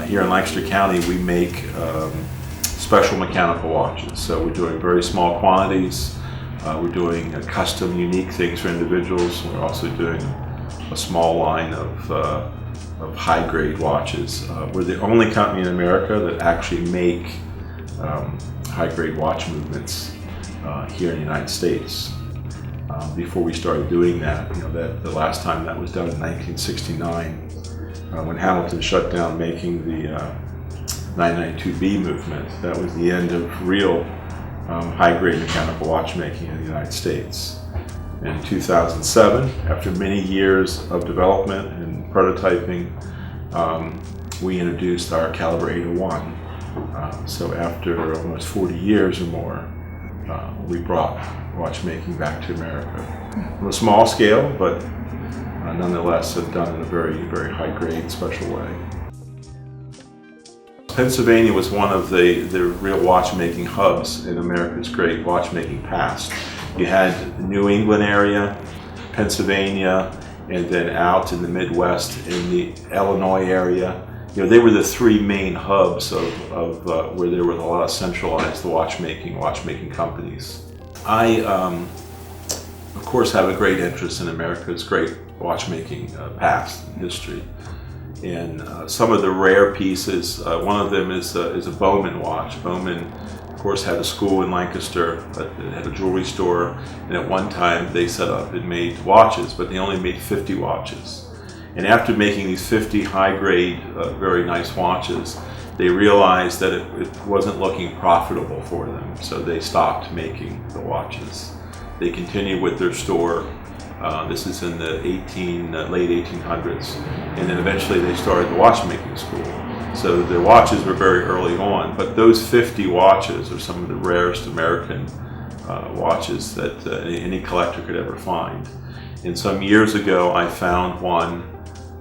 Here in Lancaster County, we make special mechanical watches. So we're doing very small quantities. We're doing custom, unique things for individuals. We're also doing a small line of high-grade watches. We're the only company in America that actually make high-grade watch movements here in the United States. Before we started doing that, the last time that was done in 1969, when Hamilton shut down making the 992B movement. That was the end of real high-grade mechanical watchmaking in the United States. In 2007, after many years of development and prototyping, we introduced our caliber 801. So after almost 40 years or more, we brought watchmaking back to America. On a small scale, but nonetheless done in a very, very high-grade, special way. Pennsylvania was one of the real watchmaking hubs in America's great watchmaking past. You had the New England area, Pennsylvania, and then out in the Midwest in the Illinois area. They were the three main hubs of where there was a lot of centralized watchmaking companies. I, of course, have a great interest in America's great watchmaking past and history. And some of the rare pieces, one of them is a Bowman watch. Bowman, of course, had a school in Lancaster, but it had a jewelry store, and at one time they set up and made watches, but they only made 50 watches. And after making these 50 high-grade, very nice watches, they realized that it wasn't looking profitable for them, so they stopped making the watches. They continued with their store. This is in the late 1800s, and then eventually they started the watchmaking school. So their watches were very early on, but those 50 watches are some of the rarest American watches that any collector could ever find. And some years ago, I found one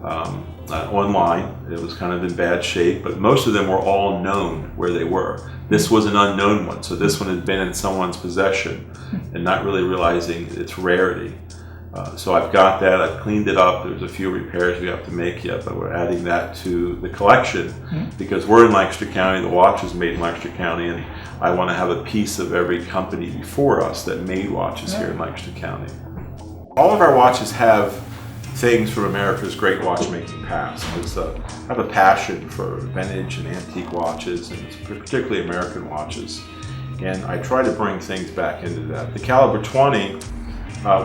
online. It was kind of in bad shape, but most of them were all known where they were. This was an unknown one, so this one had been in someone's possession and not really realizing its rarity. So I've got that, I've cleaned it up. There's a few repairs we have to make yet, but we're adding that to the collection because we're in Lancaster County, the watch is made in Lancaster County, and I want to have a piece of every company before us that made watches here in Lancaster County. All of our watches have things from America's great watchmaking past. I have a passion for vintage and antique watches, and particularly American watches, and I try to bring things back into that. The caliber 20,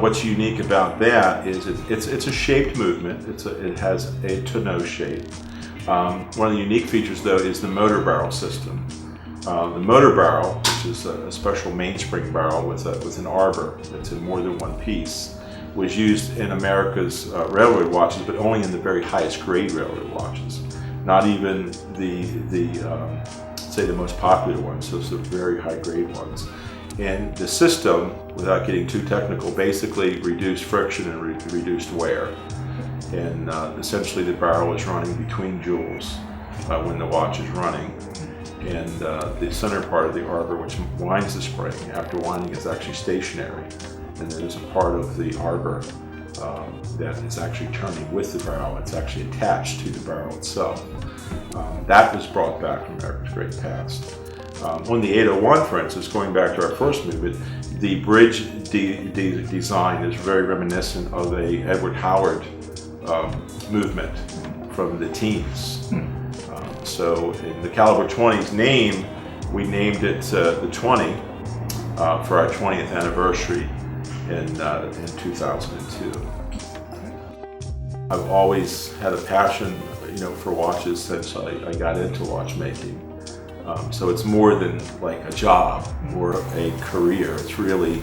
what's unique about that is it's a shaped movement. It has a tonneau shape. One of the unique features, though, is the motor barrel system. The motor barrel, which is a special mainspring barrel with an arbor that's in more than one piece, was used in America's railroad watches, but only in the very highest grade railroad watches. Not even say the most popular ones, those are very high grade ones. And the system, without getting too technical, basically reduced friction and reduced wear. And essentially the barrel is running between jewels when the watch is running. And the center part of the arbor, which winds the spring, after winding is actually stationary. And there's a part of the arbor that is actually turning with the barrel. It's actually attached to the barrel itself. That was brought back from America's great past. On the 801, for instance, going back to our first movement, the bridge design is very reminiscent of a Edward Howard movement from the teens. So in the caliber 20's name, we named it the 20 for our 20th anniversary in 2002. I've always had a passion, for watches since I got into watchmaking. So it's more than like a job or a career. It's really,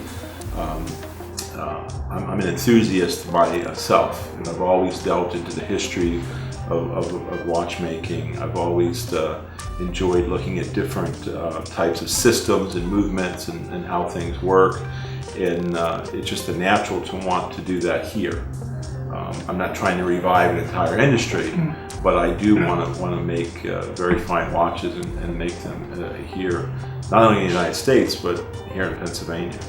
I'm an enthusiast myself, and I've always delved into the history of watchmaking. I've always enjoyed looking at different types of systems and movements and how things work. And it's just natural to want to do that here. I'm not trying to revive an entire industry, but I do want to make very fine watches and make them here, not only in the United States, but here in Pennsylvania.